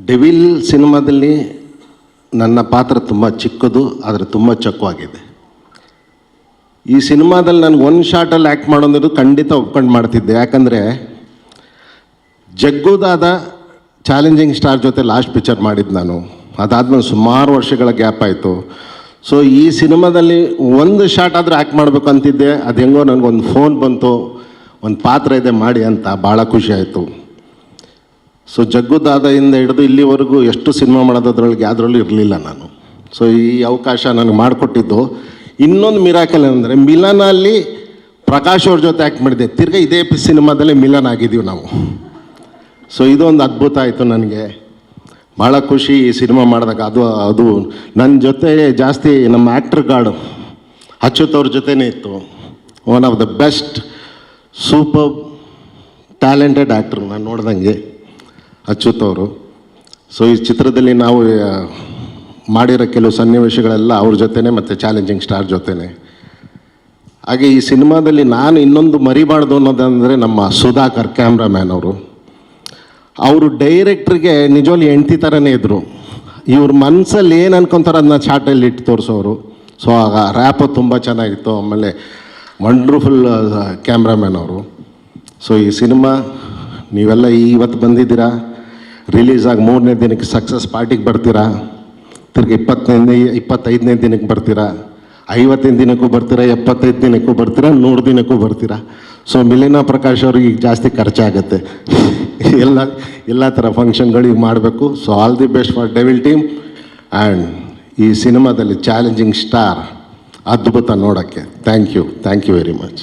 Devil ಸಿನಿಮಾದಲ್ಲಿ ನನ್ನ ಪಾತ್ರ ತುಂಬ ಚಿಕ್ಕದು ಆದರೆ ತುಂಬ ಚೊಕ್ಕವಾಗಿದೆ. ಈ ಸಿನಿಮಾದಲ್ಲಿ ನನಗೆ ಒಂದು ಶಾರ್ಟಲ್ಲಿ ಆ್ಯಕ್ಟ್ ಮಾಡೋದು ಖಂಡಿತ ಒಪ್ಕೊಂಡು ಮಾಡ್ತಿದ್ದೆ. ಯಾಕಂದರೆ ಜಗ್ಗುದಾದ ಚಾಲೆಂಜಿಂಗ್ ಸ್ಟಾರ್ ಜೊತೆ ಲಾಸ್ಟ್ ಪಿಕ್ಚರ್ ಮಾಡಿದ್ದು ನಾನು. ಅದಾದ್ಮೇಲೆ ಸುಮಾರು ವರ್ಷಗಳ ಗ್ಯಾಪ್ ಆಯಿತು. ಸೊ ಈ ಸಿನಿಮಾದಲ್ಲಿ ಒಂದು ಶಾರ್ಟ್ ಆದರೂ ಆ್ಯಕ್ಟ್ ಮಾಡಬೇಕು ಅಂತಿದ್ದೆ. ಅದು ಹೆಂಗೋ ನನಗೊಂದು ಫೋನ್ ಬಂತು, ಒಂದು ಪಾತ್ರ ಇದೆ ಮಾಡಿ ಅಂತ. ಭಾಳ ಖುಷಿ ಆಯಿತು. ಸೊ ಜಗ್ಗುದಾದದಿಂದ ಹಿಡಿದು ಇಲ್ಲಿವರೆಗೂ ಎಷ್ಟು ಸಿನಿಮಾ ಮಾಡೋದ್ರೊಳಗೆ ಯಾವುದ್ರಲ್ಲೂ ಇರಲಿಲ್ಲ ನಾನು. ಸೊ ಈ ಅವಕಾಶ ನನಗೆ ಮಾಡಿಕೊಟ್ಟಿದ್ದು. ಇನ್ನೊಂದು ಮಿರಾಕಲ್ ಅಂದರೆ ಮಿಲನಲ್ಲಿ ಪ್ರಕಾಶ್ ಅವ್ರ ಜೊತೆ ಆ್ಯಕ್ಟ್ ಮಾಡಿದ್ದೆ. ತಿರ್ಗಿ ಇದೇ ಸಿನಿಮಾದಲ್ಲೇ ಮಿಲನ್ ಆಗಿದ್ದೀವಿ ನಾವು. ಸೊ ಇದೊಂದು ಅದ್ಭುತ ಆಯಿತು ನನಗೆ. ಭಾಳ ಖುಷಿ ಈ ಸಿನಿಮಾ ಮಾಡಿದಾಗ. ಅದು ನನ್ನ ಜೊತೆ ಜಾಸ್ತಿ ನಮ್ಮ ಆ್ಯಕ್ಟ್ರ್ ಗಾರ್ಡು ಅಚ್ಯುತ್ ಅವ್ರ ಜೊತೆನೇ ಇತ್ತು. One of the best super talented actor ನಾನು ನೋಡ್ದಂಗೆ ಅಚ್ಯುತ್ ಅವರು. ಸೊ ಈ ಚಿತ್ರದಲ್ಲಿ ನಾವು ಮಾಡಿರೋ ಕೆಲವು ಸನ್ನಿವೇಶಗಳೆಲ್ಲ ಅವ್ರ ಜೊತೆನೇ ಮತ್ತು ಚಾಲೆಂಜಿಂಗ್ ಸ್ಟಾರ್ ಜೊತೆನೇ. ಹಾಗೆ ಈ ಸಿನಿಮಾದಲ್ಲಿ ನಾನು ಇನ್ನೊಂದು ಮರಿಬಾರ್ದು ಅನ್ನೋದಂದರೆ ನಮ್ಮ ಸುಧಾಕರ್ ಕ್ಯಾಮ್ರಾಮ್ಯಾನ್ ಅವರು ಡೈರೆಕ್ಟ್ರಿಗೆ ನಿಜವಾಗ್ಲೂ ಹೆಂಡ್ತಿ ಥರನೇ ಇದ್ದರು. ಇವ್ರ ಮನಸ್ಸಲ್ಲಿ ಏನು ಅನ್ಕೊತಾರೆ ಅದನ್ನ ಚಾಟಲ್ಲಿ ಇಟ್ಟು ತೋರಿಸೋರು. ಸೊ ಆಗ ರ್ಯಾಪು ತುಂಬ ಚೆನ್ನಾಗಿತ್ತು. ಆಮೇಲೆ ವಂಡರ್ಫುಲ್ ಕ್ಯಾಮ್ರಾಮ್ಯಾನ್ ಅವರು. ಸೊ ಈ ಸಿನಿಮಾ ನೀವೆಲ್ಲ ಇವತ್ತು ಬಂದಿದ್ದೀರಾ, ರಿಲೀಸ್ ಆಗಿ 3ನೇ ದಿನಕ್ಕೆ ಸಕ್ಸಸ್ ಪಾರ್ಟಿಗೆ ಬರ್ತೀರಾ, ತಿರ್ಗಿ 25ನೇ ದಿನಕ್ಕೆ ಬರ್ತೀರಾ, 50ನೇ ದಿನಕ್ಕೂ ಬರ್ತೀರಾ, 75 ದಿನಕ್ಕೂ ಬರ್ತೀರಾ, 100 ದಿನಕ್ಕೂ ಬರ್ತೀರಾ. ಸೊ ಮಿಲಿನಾ ಪ್ರಕಾಶ್ ಅವ್ರಿಗೆ ಈಗ ಜಾಸ್ತಿ ಖರ್ಚಾಗುತ್ತೆ. ಎಲ್ಲ ಥರ ಫಂಕ್ಷನ್ಗಳಿಗೆ ಮಾಡಬೇಕು. So all the best for Devil team. And ಈ ಸಿನಿಮಾದಲ್ಲಿ ಚಾಲೆಂಜಿಂಗ್ ಸ್ಟಾರ್ ಅದ್ಭುತ ನೋಡೋಕ್ಕೆ. Thank you very much.